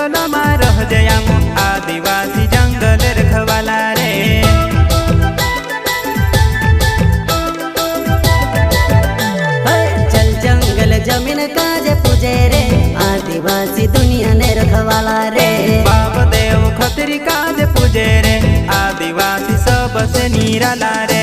जंगल में रह जया आदिवासी जंगल रखवाला रे। चल जंगल जमीन काज पूजे रे आदिवासी दुनिया ने रखवाला रे। बाप देव खतरी काज पूजे रे आदिवासी सबसे निराला रे।